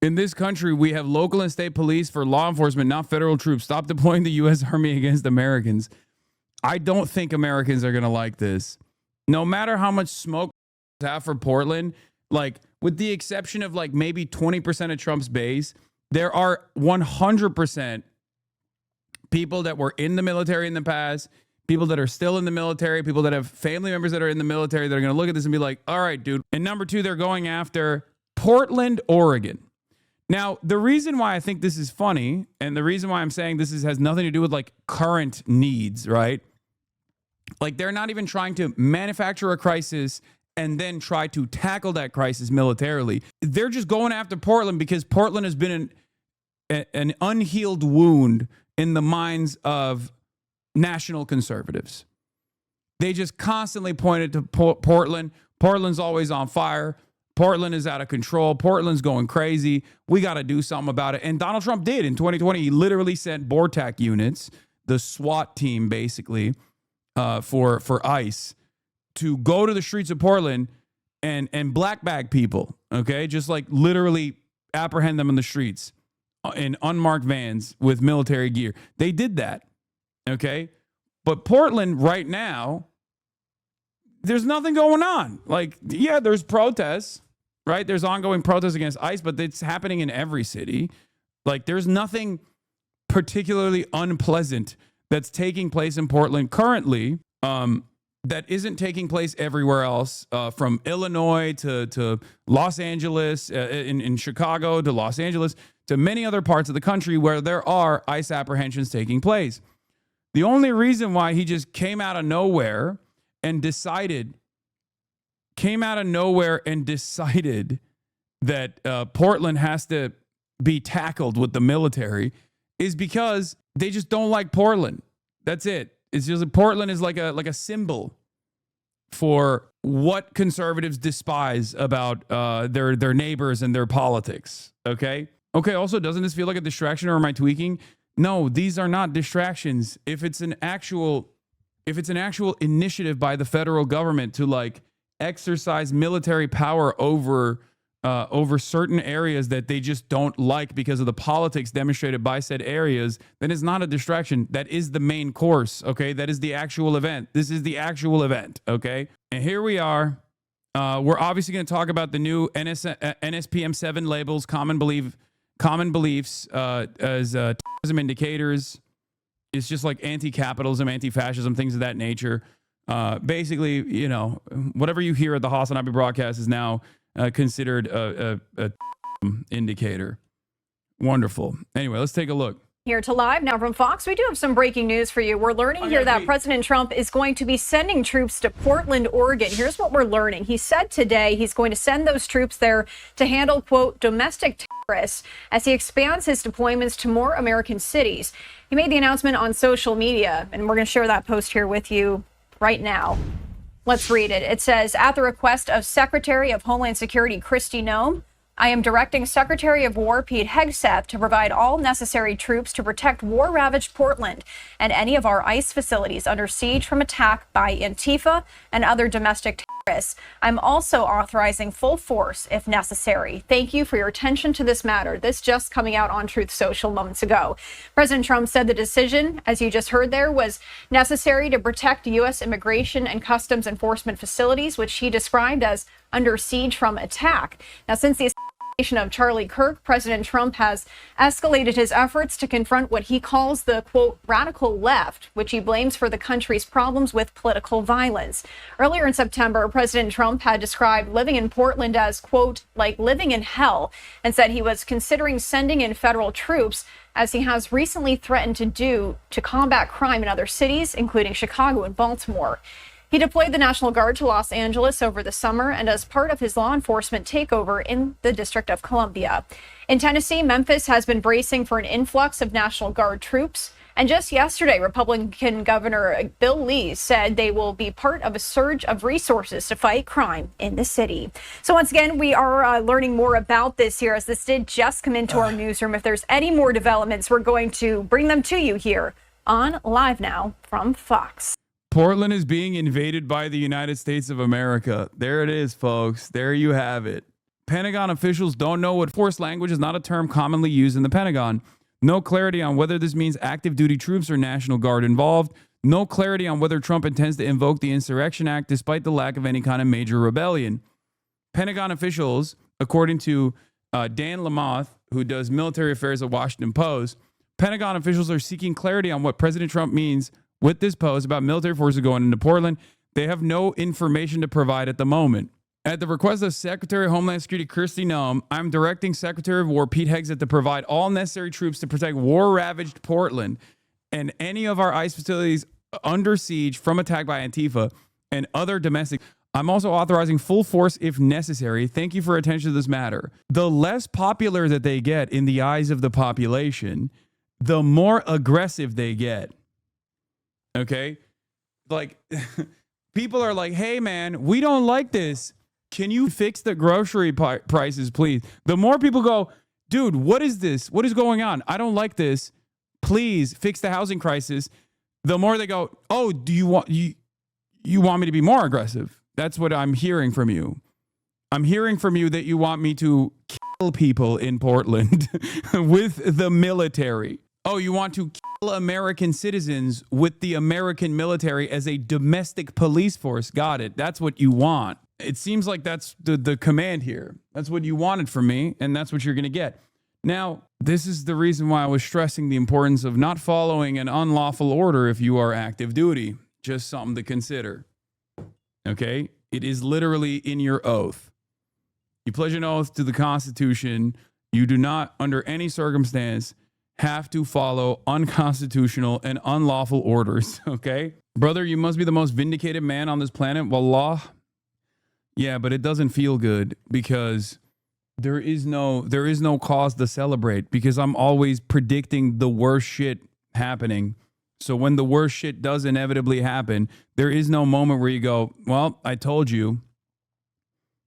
In this country, we have local and state police for law enforcement, not federal troops. Stop deploying the U.S. Army against Americans. I don't think Americans are going to like this. No matter how much smoke have for Portland, like with the exception of like maybe 20% of Trump's base, there are 100% people that were in the military in the past, people that are still in the military, people that have family members that are in the military that are going to look at this and be like, all right, dude. And number two, they're going after Portland, Oregon. Now, the reason why I think this is funny, and the reason why I'm saying this has nothing to do with like current needs, right? Like they're not even trying to manufacture a crisis and then try to tackle that crisis militarily. They're just going after Portland because Portland has been an unhealed wound in the minds of national conservatives. They just constantly pointed to Portland. Portland's always on fire. Portland is out of control. Portland's going crazy. We got to do something about it. And Donald Trump did in 2020. He literally sent BORTAC units, the SWAT team basically, for ICE, to go to the streets of Portland and black bag people, okay? Just like literally apprehend them in the streets in unmarked vans with military gear. They did that, okay? But Portland right now, there's nothing going on. Like, yeah, there's protests, right? There's ongoing protests against ICE, but it's happening in every city. Like, there's nothing particularly unpleasant that's taking place in Portland currently that isn't taking place everywhere else, from Illinois to Los Angeles, in Chicago to Los Angeles, to many other parts of the country where there are ICE apprehensions taking place. The only reason why he just came out of nowhere and decided that Portland has to be tackled with the military is because they just don't like Portland. That's it. It's just like Portland is like a symbol for what conservatives despise about their neighbors and their politics. Okay. Also, doesn't this feel like a distraction, or am I tweaking? No, these are not distractions. If it's an actual initiative by the federal government to like exercise military power over certain areas that they just don't like because of the politics demonstrated by said areas, then it's not a distraction. That is the main course, okay? That is the actual event. This is the actual event, okay? And here we are. We're obviously going to talk about the new NSPM 7 labels, common beliefs as terrorism indicators. It's just like anti-capitalism, anti-fascism, things of that nature. Basically, you know, whatever you hear at the HasanAbi broadcast is now considered a indicator. Wonderful. Anyway, let's take a look. Here to Live now from Fox. We do have some breaking news for you. We're learning here that President Trump is going to be sending troops to Portland, Oregon. Here's what we're learning. He said today he's going to send those troops there to handle, quote, domestic terrorists as he expands his deployments to more American cities. He made the announcement on social media, and we're going to share that post here with you right now. Let's read it. It says, at the request of Secretary of Homeland Security Kristi Noem, I am directing Secretary of War Pete Hegseth to provide all necessary troops to protect war-ravaged Portland and any of our ICE facilities under siege from attack by Antifa and other domestic terrorists. I'm also authorizing full force if necessary. Thank you for your attention to this matter. This just coming out on Truth Social moments ago. President Trump said the decision, as you just heard there, was necessary to protect U.S. immigration and customs enforcement facilities, which he described as under siege from attack. Now, since the assassination of Charlie Kirk, President Trump has escalated his efforts to confront what he calls the, quote, radical left, which he blames for the country's problems with political violence. Earlier in September, President Trump had described living in Portland as, quote, like living in hell, and said he was considering sending in federal troops, as he has recently threatened to do, to combat crime in other cities, including Chicago and Baltimore. He deployed the National Guard to Los Angeles over the summer and as part of his law enforcement takeover in the District of Columbia. In Tennessee, Memphis has been bracing for an influx of National Guard troops. And just yesterday, Republican Governor Bill Lee said they will be part of a surge of resources to fight crime in the city. So once again, we are learning more about this here, as this did just come into our newsroom. If there's any more developments, we're going to bring them to you here on Live Now from Fox. Portland is being invaded by the United States of America. There it is, folks. There you have it. Pentagon officials don't know what force language is not a term commonly used in the Pentagon. No clarity on whether this means active duty troops or National Guard involved. No clarity on whether Trump intends to invoke the Insurrection Act despite the lack of any kind of major rebellion. Pentagon officials, according to Dan Lamothe, who does military affairs at Washington Post, Pentagon officials are seeking clarity on what President Trump means with this post about military forces going into Portland. They have no information to provide at the moment. At the request of Secretary of Homeland Security Kristi Noem, I'm directing Secretary of War Pete Hegseth to provide all necessary troops to protect war-ravaged Portland and any of our ICE facilities under siege from attack by Antifa and other domestic. I'm also authorizing full force if necessary. Thank you for attention to this matter. The less popular that they get in the eyes of the population, the more aggressive they get. Okay? Like, people are like, hey, man, we don't like this. Can you fix the grocery prices, please? The more people go, dude, what is this? What is going on? I don't like this. Please fix the housing crisis. The more they go, oh, do you want me to be more aggressive? That's what I'm hearing from you. I'm hearing from you that you want me to kill people in Portland with the military. Oh, you want to kill American citizens with the American military as a domestic police force. Got it. That's what you want. It seems like that's the command here. That's what you wanted from me, and that's what you're going to get. Now, this is the reason why I was stressing the importance of not following an unlawful order if you are active duty. Just something to consider. Okay? It is literally in your oath. You pledge an oath to the Constitution. You do not, under any circumstance, have to follow unconstitutional and unlawful orders. Okay? Brother, you must be the most vindicated man on this planet. Wallah. Yeah, but it doesn't feel good because there is no cause to celebrate because I'm always predicting the worst shit happening. So when the worst shit does inevitably happen, there is no moment where you go, well, I told you.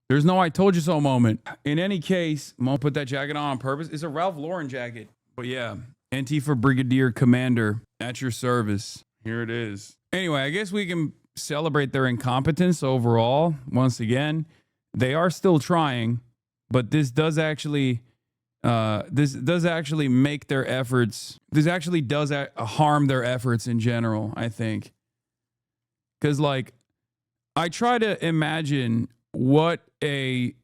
There's no I told you so moment. In any case, I'm going to put that jacket on purpose. It's a Ralph Lauren jacket. But yeah, Antifa Brigadier Commander at your service. Here it is. Anyway, I guess we can celebrate their incompetence overall. Once again, they are still trying, but this does actually make their efforts. This actually does harm their efforts in general, I think. Because like, I try to imagine what a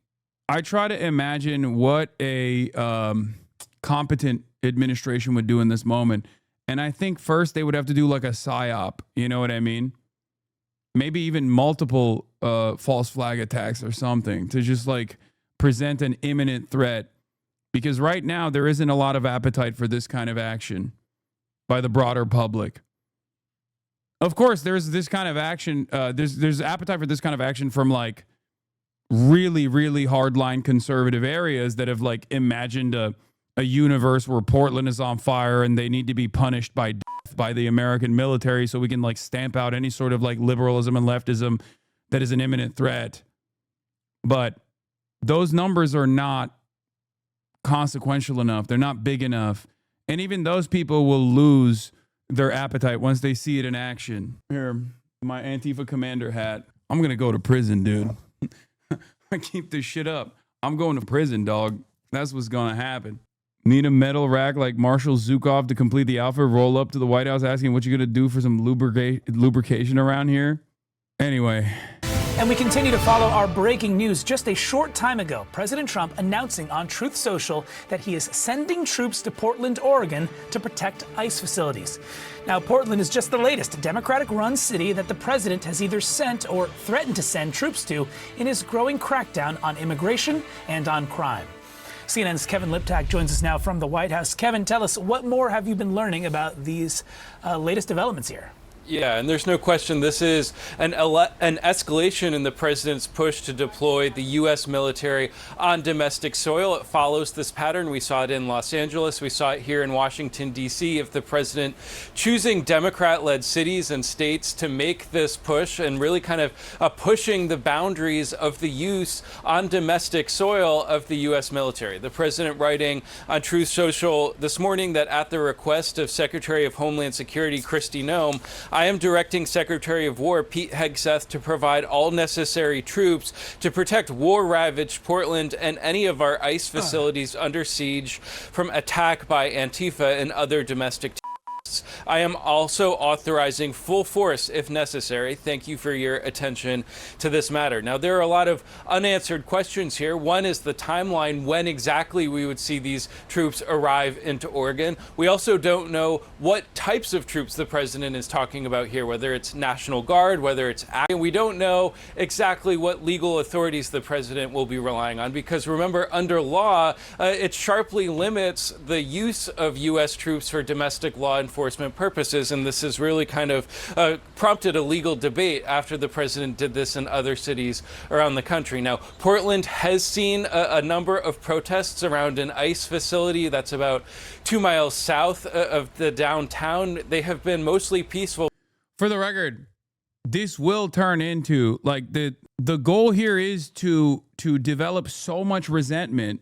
competent administration would do in this moment. And I think first they would have to do like a psyop. You know what I mean? Maybe even multiple false flag attacks or something to just like present an imminent threat. Because right now there isn't a lot of appetite for this kind of action by the broader public. Of course, there's this kind of action. There's appetite for this kind of action from like really, really hardline conservative areas that have like imagined a universe where Portland is on fire and they need to be punished by death by the American military so we can like stamp out any sort of like liberalism and leftism that is an imminent threat. But those numbers are not consequential enough. They're not big enough. And even those people will lose their appetite once they see it in action. Here, my Antifa commander hat. I'm going to go to prison, dude. I keep this shit up. I'm going to prison, dog. That's what's going to happen. Need a metal rack like Marshall Zukov to complete the outfit, roll up to the White House asking what you're going to do for some lubrication around here. Anyway. And we continue to follow our breaking news. Just a short time ago, President Trump announcing on Truth Social that he is sending troops to Portland, Oregon to protect ICE facilities. Now, Portland is just the latest Democratic-run city that the president has either sent or threatened to send troops to in his growing crackdown on immigration and on crime. CNN's Kevin Liptak joins us now from the White House. Kevin, tell us, what more have you been learning about these latest developments here? Yeah, and there's no question this is an escalation in the president's push to deploy the U.S. military on domestic soil. It follows this pattern. We saw it in Los Angeles. We saw it here in Washington, D.C. Of the president choosing Democrat-led cities and states to make this push and really kind of pushing the boundaries of the use on domestic soil of the U.S. military. The president writing on Truth Social this morning that at the request of Secretary of Homeland Security Kristi Noem, I am directing Secretary of War Pete Hegseth to provide all necessary troops to protect war-ravaged Portland and any of our ICE facilities under siege from attack by Antifa and other domestic terrorists. I am also authorizing full force if necessary. Thank you for your attention to this matter. Now, there are a lot of unanswered questions here. One is the timeline, when exactly we would see these troops arrive into Oregon. We also don't know what types of troops the president is talking about here, whether it's National Guard, whether it's and we don't know exactly what legal authorities the president will be relying on, because remember, under law, it sharply limits the use of U.S. troops for domestic law enforcement purposes, and this has really kind of prompted a legal debate after the president did this in other cities around the country. Now, Portland has seen a number of protests around an ICE facility that's about 2 miles south of the downtown. They have been mostly peaceful. For the record, this will turn into, like, the goal here is to develop so much resentment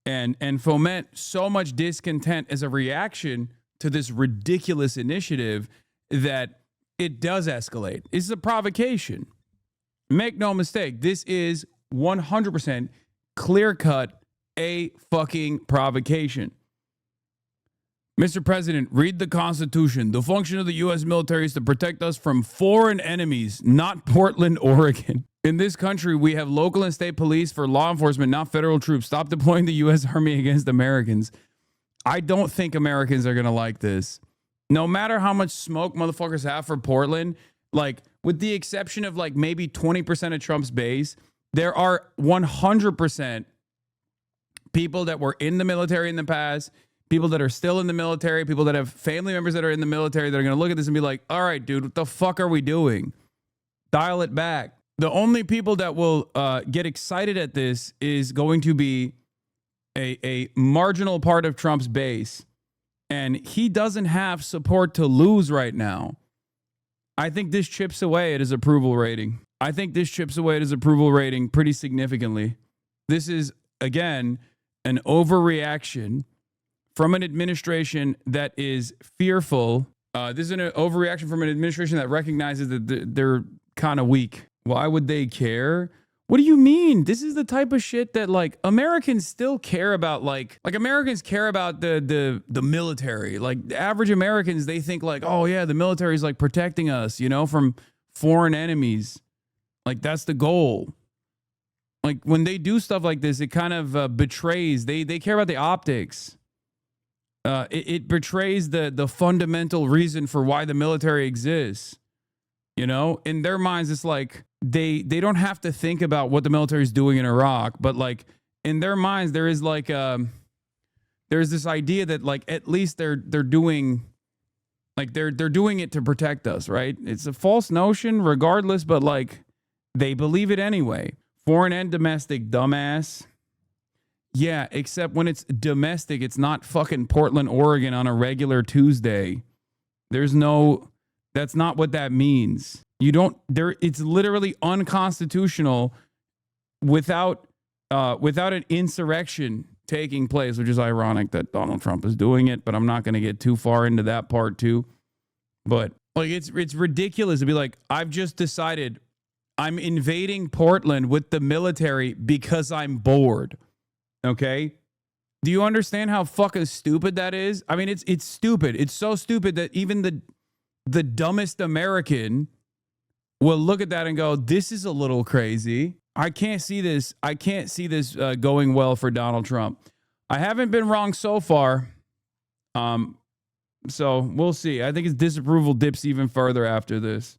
and foment so much discontent as a reaction to this ridiculous initiative that it does escalate. This is a provocation. Make no mistake, this is 100% clear-cut a fucking provocation. Mr. President, read the Constitution. The function of the U.S. military is to protect us from foreign enemies, not Portland, Oregon. In this country, we have local and state police for law enforcement, not federal troops. Stop deploying the U.S. Army against Americans. I don't think Americans are going to like this. No matter how much smoke motherfuckers have for Portland, like, with the exception of like maybe 20% of Trump's base, there are 100% people that were in the military in the past, people that are still in the military, people that have family members that are in the military that are going to look at this and be like, all right, dude, what the fuck are we doing? Dial it back. The only people that will get excited at this is going to be a marginal part of Trump's base, and he doesn't have support to lose right now. I think this chips away at his approval rating. I think this chips away at his approval rating pretty significantly. This is, again, an overreaction from an administration that is fearful. This is an overreaction from an administration that recognizes that they're kind of weak. Why would they care? What do you mean? This is the type of shit that, like, Americans still care about. Like Americans care about the military. Like, the average Americans, they think like, oh yeah, the military is like protecting us, you know, from foreign enemies. Like, that's the goal. Like, when they do stuff like this, it kind of betrays. They care about the optics. It betrays the fundamental reason for why the military exists. You know, in their minds, it's like they don't have to think about what the military is doing in Iraq, but like in their minds, there is like there's this idea that like at least they're doing like they're doing it to protect us, right? It's a false notion, regardless, but like they believe it anyway. Foreign and domestic, dumbass. Yeah, except when it's domestic, it's not fucking Portland, Oregon on a regular Tuesday. That's not what that means. It's literally unconstitutional without an insurrection taking place, which is ironic that Donald Trump is doing it, but I'm not going to get too far into that part too. But like, it's ridiculous to be like, I've just decided I'm invading Portland with the military because I'm bored. Okay? Do you understand how fucking stupid that is? I mean, it's stupid. It's so stupid that even the dumbest American will look at that and go, this is a little crazy. I can't see this going well for Donald Trump. I haven't been wrong so far. So we'll see. I think his disapproval dips even further after this.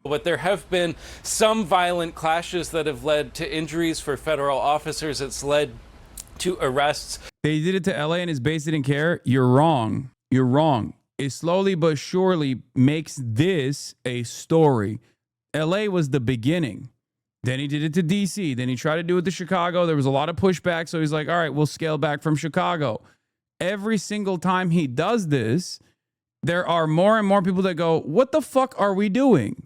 But there have been some violent clashes that have led to injuries for federal officers. It's led to arrests. They did it to LA and his base didn't care. You're wrong. You're wrong. It slowly but surely makes this a story. LA was the beginning. Then he did it to DC. Then he tried to do it to Chicago. There was a lot of pushback. So he's like, all right, we'll scale back from Chicago. Every single time he does this, there are more and more people that go, what the fuck are we doing?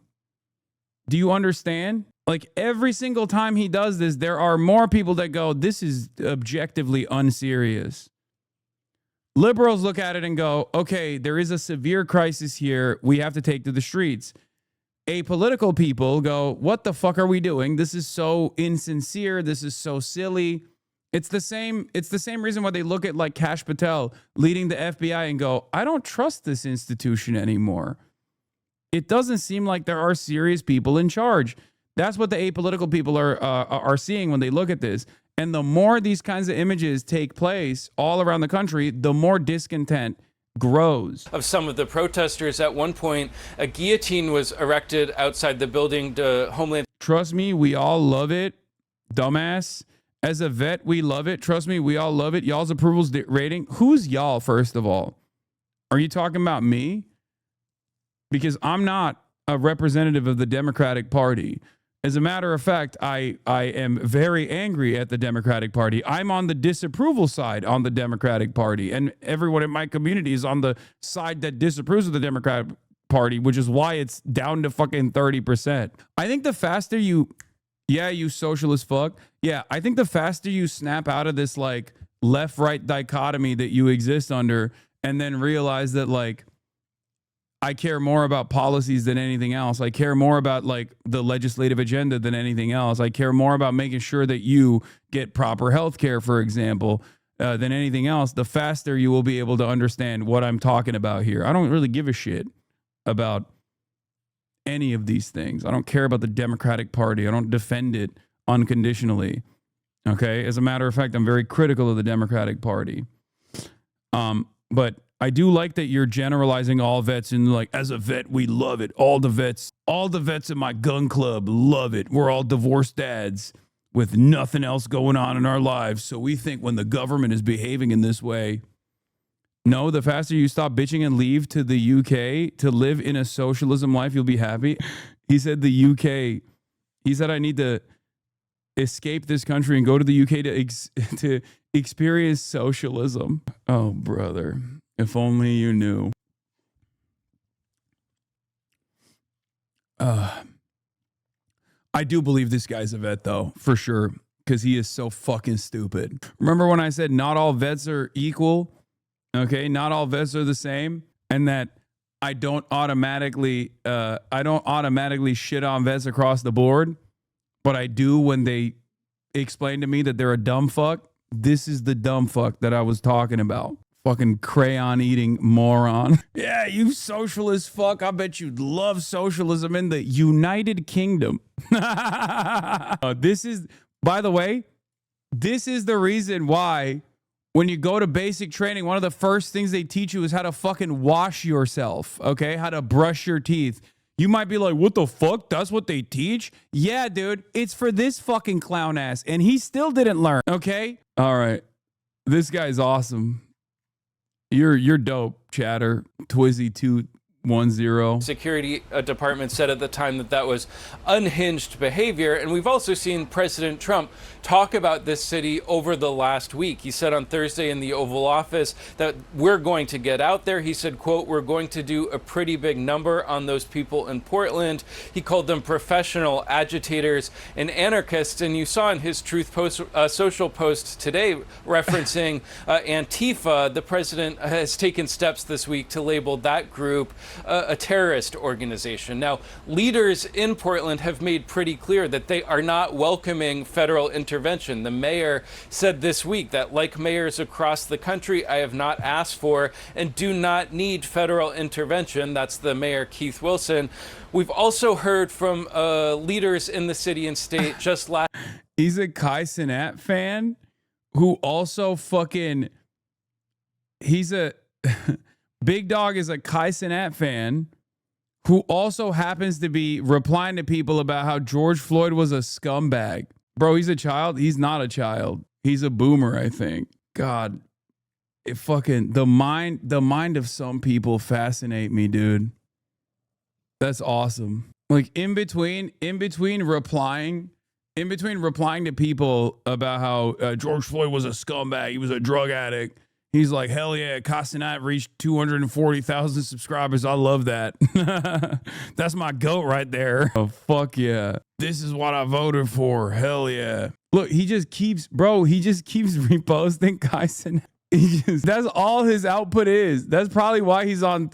Do you understand? Like, every single time he does this, there are more people that go, this is objectively unserious. Liberals look at it and go, okay, there is a severe crisis here. We have to take to the streets. Apolitical people go, what the fuck are we doing? This is so insincere. This is so silly. It's the same reason why they look at like Kash Patel leading the FBI and go, I don't trust this institution anymore. It doesn't seem like there are serious people in charge. That's what the apolitical people are seeing when they look at this. And the more these kinds of images take place all around the country, the more discontent grows. Of some of the protesters, at one point, a guillotine was erected outside the building to Homeland. Trust me, we all love it, dumbass. As a vet, we love it. Trust me, we all love it. Y'all's approval's rating. Who's y'all, first of all? Are you talking about me? Because I'm not a representative of the Democratic Party. As a matter of fact, I am very angry at the Democratic Party. I'm on the disapproval side on the Democratic Party. And everyone in my community is on the side that disapproves of the Democratic Party, which is why it's down to fucking 30%. I think the faster you socialist fuck. Yeah, I think the faster you snap out of this like left-right dichotomy that you exist under and then realize that like I care more about policies than anything else. I care more about like the legislative agenda than anything else. I care more about making sure that you get proper health care, for example, than anything else. The faster you will be able to understand what I'm talking about here. I don't really give a shit about any of these things. I don't care about the Democratic Party. I don't defend it unconditionally. Okay. As a matter of fact, I'm very critical of the Democratic Party. But I do like that you're generalizing all vets and like, as a vet, we love it. All the vets in my gun club love it. We're all divorced dads with nothing else going on in our lives. So we think when the government is behaving in this way, no, the faster you stop bitching and leave to the UK to live in a socialism life, you'll be happy. He said the UK, he said I need to escape this country and go to the UK to experience socialism. Oh, brother, if only you knew. I do believe this guy's a vet, though, for sure, because he is so fucking stupid. Remember when I said not all vets are equal? Okay, not all vets are the same, and that I don't automatically shit on vets across the board, but I do when they explain to me that they're a dumb fuck. This is the dumb fuck that I was talking about. Fucking crayon eating moron. Yeah, you socialist fuck. I bet you'd love socialism in the United Kingdom. This is, by the way, this is the reason why when you go to basic training, one of the first things they teach you is how to fucking wash yourself, okay? How to brush your teeth. You might be like, what the fuck? That's what they teach? Yeah, dude, it's for this fucking clown ass. And he still didn't learn, okay? All right. This guy's awesome. You're dope, Chatter. Twizzy210. Security department said at the time that was unhinged behavior. And we've also seen President Trump talk about this city over the last week. He said on Thursday in the Oval Office that we're going to get out there. He said, quote, we're going to do a pretty big number on those people in Portland. He called them professional agitators and anarchists. And you saw in his Truth Social post today referencing Antifa, the president has taken steps this week to label that group a terrorist organization. Now, leaders in Portland have made pretty clear that they are not welcoming federal intervention. The mayor said this week that, like mayors across the country, I have not asked for and do not need federal intervention. That's the mayor, Keith Wilson. We've also heard from leaders in the city and state just last. He's a Kai Cenat fan who also fucking, he's a Big Dog is a Kai Cenat fan who also happens to be replying to people about how George Floyd was a scumbag. Bro, he's a child. He's not a child. He's a boomer, I think. God, it fucking, the mind of some people fascinate me, dude. That's awesome. Like in between replying to people about how George Floyd was a scumbag, he was a drug addict. He's like, hell yeah, HasanAbi reached 240,000 subscribers. I love that. That's my goat right there. Oh, fuck yeah. This is what I voted for. Hell yeah. Look, he just keeps reposting HasanAbi. That's all his output is. That's probably why he's on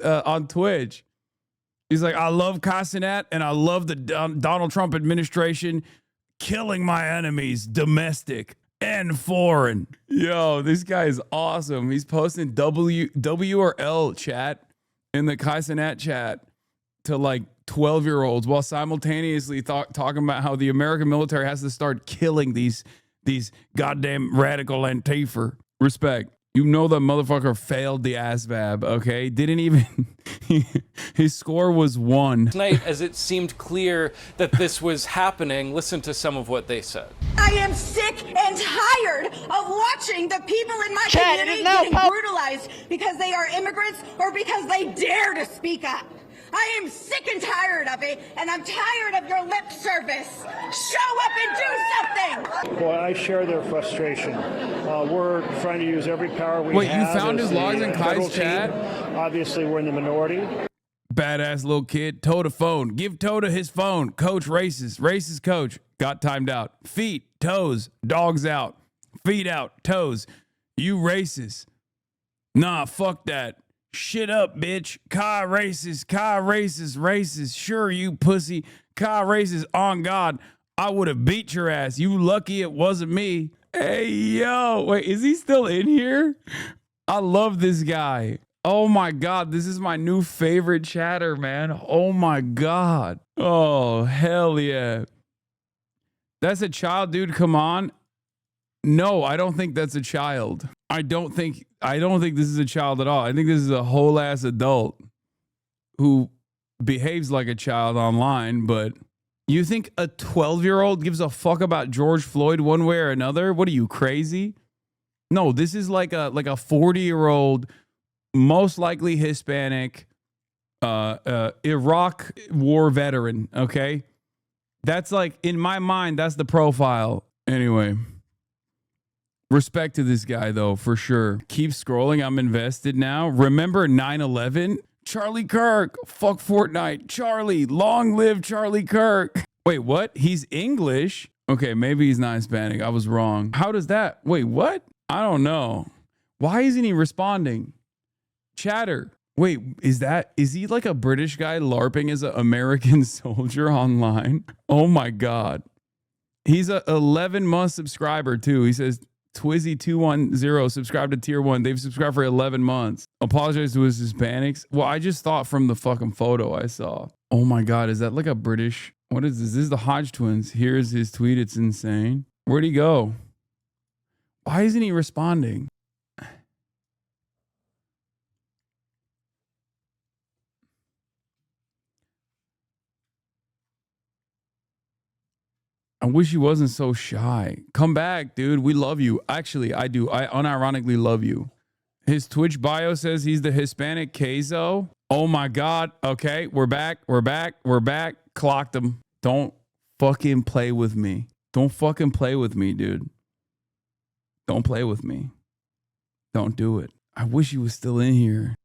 Twitch. He's like, I love Hasanat and I love the Donald Trump administration killing my enemies, domestic and foreign. Yo, this guy is awesome. He's posting W or L chat in the Hasanat chat to like 12-year-olds while simultaneously talking about how the American military has to start killing these goddamn radical Antifa. Respect. You know that motherfucker failed the ASVAB, okay? Didn't even... his score was 1. Tonight, as it seemed clear that this was happening, listen to some of what they said. I am sick and tired of watching the people in my community getting brutalized because they are immigrants or because they dare to speak up. I am sick and tired of it, and I'm tired of your lip service. Show up and do something! Boy, I share their frustration. We're trying to use every power we have. Wait, you found his logs in Kai's chat? Obviously, we're in the minority. Badass little kid. Toe to phone. Give toe to his phone. Coach racist. Racist coach. Got timed out. Feet, toes, dogs out. Feet out, toes. You racist. Nah, fuck that. Shit up, bitch. Kai racist. Kai racist. Racist. Sure, you pussy. Kai racist. On God, I would have beat your ass. You lucky it wasn't me. Hey, yo. Wait, is he still in here? I love this guy. Oh my God, this is my new favorite chatter, man. Oh my God. Oh, hell yeah. That's a child, dude. Come on. No, I don't think that's a child. I don't think this is a child at all. I think this is a whole ass adult who behaves like a child online, but you think a 12-year-old gives a fuck about George Floyd one way or another? What are you, crazy? No, this is like a 40-year-old, most likely Hispanic, Iraq war veteran, okay? That's like, in my mind, that's the profile. Anyway, respect to this guy, though, for sure. Keep scrolling. I'm invested now. Remember 9/11? Charlie Kirk. Fuck Fortnite. Charlie. Long live Charlie Kirk. Wait, what? He's English? Okay, maybe he's not Hispanic. I was wrong. How does that? Wait, what? I don't know. Why isn't he responding? Chatter. Wait, is he like a British guy LARPing as an American soldier online? Oh my God. He's a 11-month subscriber too. He says Twizzy210 subscribed to tier 1. They've subscribed for 11 months. Apologize to his Hispanics. Well, I just thought from the fucking photo I saw. Oh my God, is that like a British? What is this? This is the Hodge twins. Here's his tweet. It's insane. Where'd he go? Why isn't he responding? I wish he wasn't so shy. Come back, dude. We love you. Actually, I do. I unironically love you. His Twitch bio says he's the Hispanic Queso. Oh my God. Okay, we're back. We're back. We're back. Clocked him. Don't fucking play with me. Don't fucking play with me, dude. Don't play with me. Don't do it. I wish he was still in here.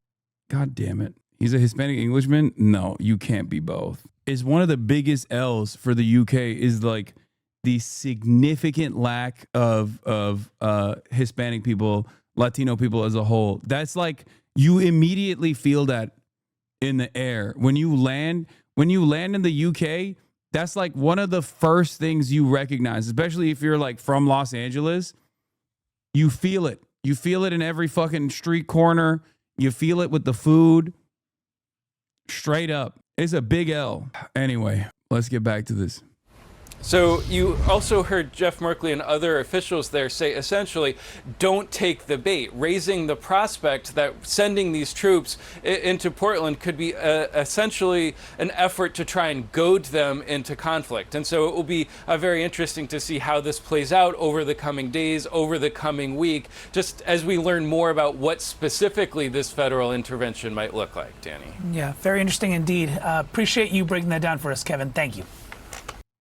God damn it. He's a Hispanic Englishman? No, you can't be both. It's one of the biggest L's for the UK is like the significant lack of Hispanic people, Latino people as a whole. That's like, you immediately feel that in the air. When you land in the UK, that's like one of the first things you recognize, especially if you're like from Los Angeles. You feel it. You feel it in every fucking street corner. You feel it with the food. Straight up. It's a big L. Anyway, let's get back to this. So you also heard Jeff Merkley and other officials there say essentially, don't take the bait, raising the prospect that sending these troops into Portland could be essentially an effort to try and goad them into conflict. And so it will be very interesting to see how this plays out over the coming days, over the coming week, just as we learn more about what specifically this federal intervention might look like, Danny. Yeah, very interesting indeed. Appreciate you breaking that down for us, Kevin. Thank you.